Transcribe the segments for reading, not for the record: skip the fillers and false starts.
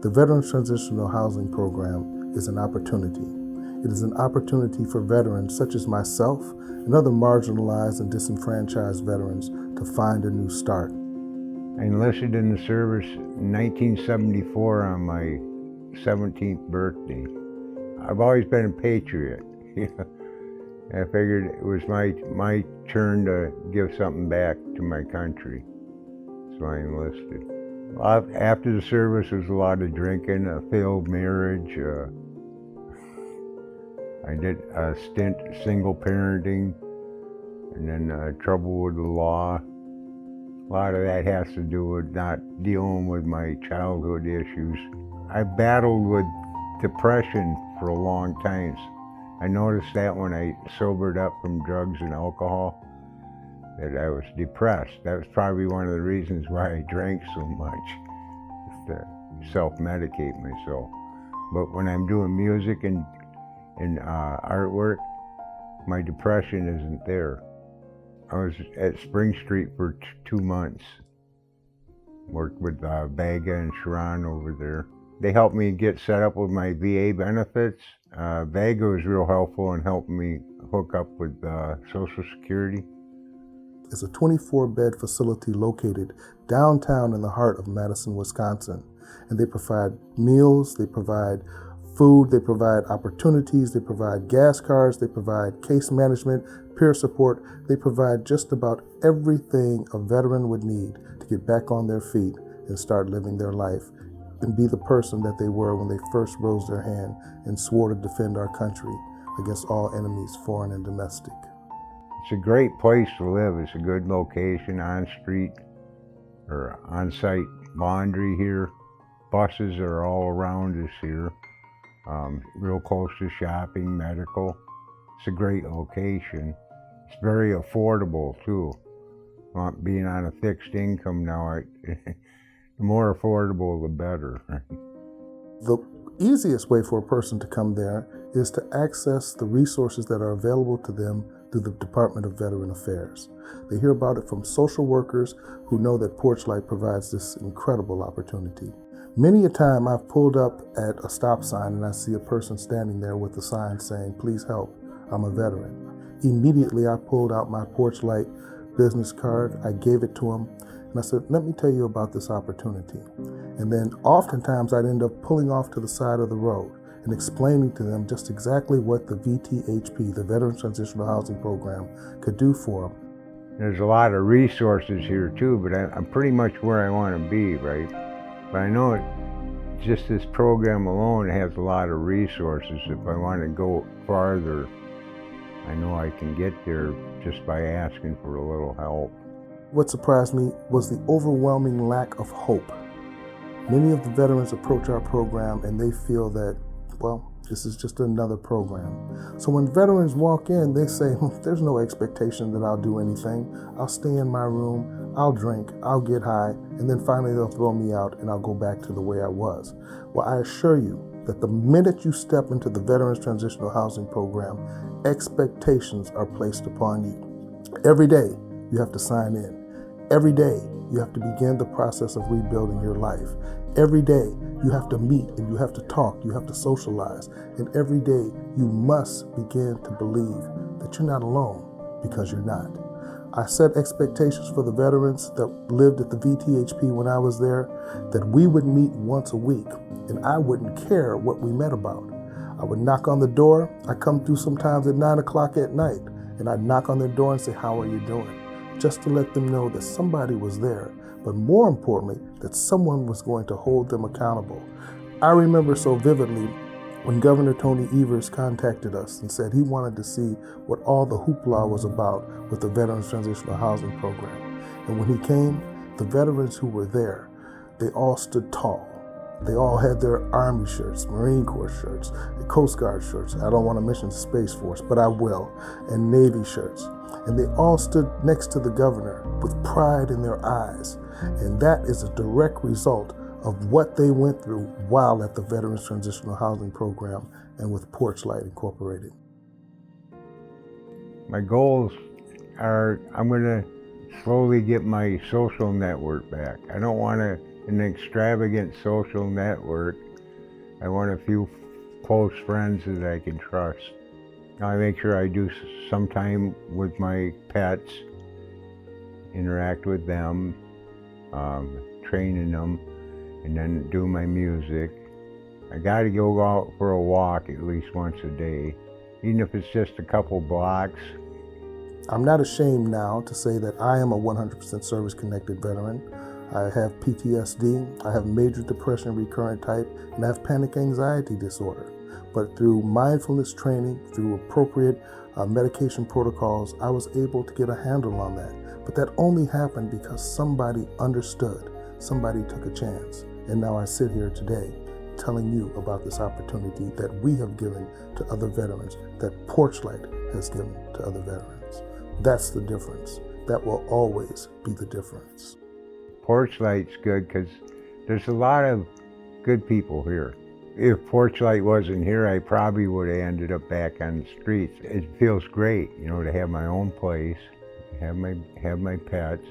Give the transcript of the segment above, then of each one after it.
The Veterans Transitional Housing Program is an opportunity. It is an opportunity for veterans such as myself and other marginalized and disenfranchised veterans to find a new start. I enlisted in the service in 1974 on my 17th birthday. I've always been a patriot. I figured it was my turn to give something back to my country, so I enlisted. After the service, there was a lot of drinking, a failed marriage. I did a stint single parenting, and then trouble with the law. A lot of that has to do with not dealing with my childhood issues. I battled with depression for a long time. I noticed that when I sobered up from drugs and alcohol, that I was depressed. That was probably one of the reasons why I drank so much, just to self-medicate myself. But when I'm doing music and artwork, my depression isn't there. I was at Spring Street for 2 months. Worked with Vega and Sharon over there. They helped me get set up with my VA benefits. Vega was real helpful in helping me hook up with Social Security. It's a 24-bed facility located downtown in the heart of Madison, Wisconsin. And they provide meals, they provide food, they provide opportunities, they provide gas cards, they provide case management, peer support. They provide just about everything a veteran would need to get back on their feet and start living their life and be the person that they were when they first rose their hand and swore to defend our country against all enemies, foreign and domestic. It's a great place to live. It's a good location, on street or on-site laundry here. Buses are all around us here. Real close to shopping, medical. It's a great location. It's very affordable too. Being on a fixed income now, the more affordable, the better. The easiest way for a person to come there is to access the resources that are available to them through the Department of Veteran Affairs. They hear about it from social workers who know that Porch Light provides this incredible opportunity. Many a time I've pulled up at a stop sign and I see a person standing there with a sign saying, "Please help, I'm a veteran." Immediately I pulled out my Porch Light business card, I gave it to him, and I said, "Let me tell you about this opportunity." And then oftentimes I'd end up pulling off to the side of the road and explaining to them just exactly what the VTHP, the Veterans Transitional Housing Program, could do for them. There's a lot of resources here too, but I'm pretty much where I want to be, right? But I know just this program alone has a lot of resources. If I want to go farther, I know I can get there just by asking for a little help. What surprised me was the overwhelming lack of hope. Many of the veterans approach our program and they feel that, well, this is just another program. So when veterans walk in, they say, "There's no expectation that I'll do anything. I'll stay in my room, I'll drink, I'll get high, and then finally they'll throw me out and I'll go back to the way I was." Well, I assure you that the minute you step into the Veterans Transitional Housing Program, expectations are placed upon you. Every day you have to sign in. Every day you have to begin the process of rebuilding your life. Every day you have to meet and you have to talk, you have to socialize. And every day you must begin to believe that you're not alone, because you're not. I set expectations for the veterans that lived at the VTHP when I was there, that we would meet once a week and I wouldn't care what we met about. I would knock on the door. I come through sometimes at 9 o'clock at night and I'd knock on their door and say, "How are you doing?" Just to let them know that somebody was there, but more importantly, that someone was going to hold them accountable. I remember so vividly when Governor Tony Evers contacted us and said he wanted to see what all the hoopla was about with the Veterans Transitional Housing Program. And when he came, the veterans who were there, they all stood tall. They all had their Army shirts, Marine Corps shirts, Coast Guard shirts. I don't want to mention the Space Force, but I will, and Navy shirts. And they all stood next to the governor with pride in their eyes. And that is a direct result of what they went through while at the Veterans Transitional Housing Program and with Porch Light Incorporated. My goals are, I'm going to slowly get my social network back. I don't want to an extravagant social network. I want a few close friends that I can trust. I make sure I do some time with my pets, interact with them, training them, and then do my music. I gotta go out for a walk at least once a day, even if it's just a couple blocks. I'm not ashamed now to say that I am a 100% service-connected veteran. I have PTSD, I have major depression recurrent type, and I have panic anxiety disorder. But through mindfulness training, through appropriate medication protocols, I was able to get a handle on that. But that only happened because somebody understood, somebody took a chance. And now I sit here today telling you about this opportunity that we have given to other veterans, that Porchlight has given to other veterans. That's the difference. That will always be the difference. Porchlight's good because there's a lot of good people here. If Porchlight wasn't here, I probably would have ended up back on the streets. It feels great, you know, to have my own place, have my pets.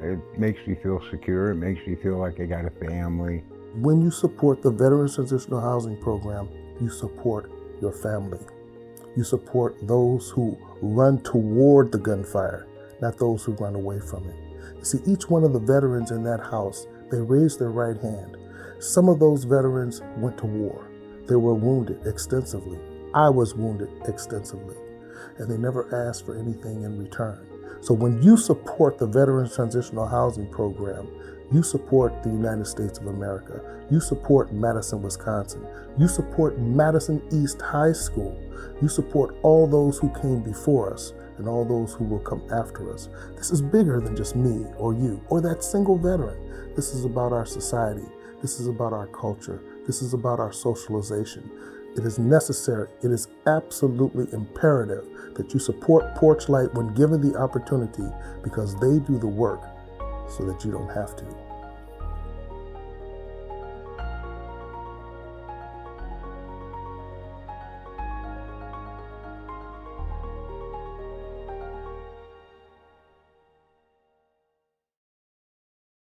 It makes me feel secure. It makes me feel like I got a family. When you support the Veterans Transitional Housing Program, you support your family. You support those who run toward the gunfire, not those who run away from it. You see, each one of the veterans in that house, they raised their right hand. Some of those veterans went to war. They were wounded extensively. I was wounded extensively. And they never asked for anything in return. So when you support the Veterans Transitional Housing Program, you support the United States of America. You support Madison, Wisconsin. You support Madison East High School. You support all those who came before us and all those who will come after us. This is bigger than just me or you or that single veteran. This is about our society. This is about our culture. This is about our socialization. It is necessary, it is absolutely imperative that you support Porchlight when given the opportunity, because they do the work so that you don't have to.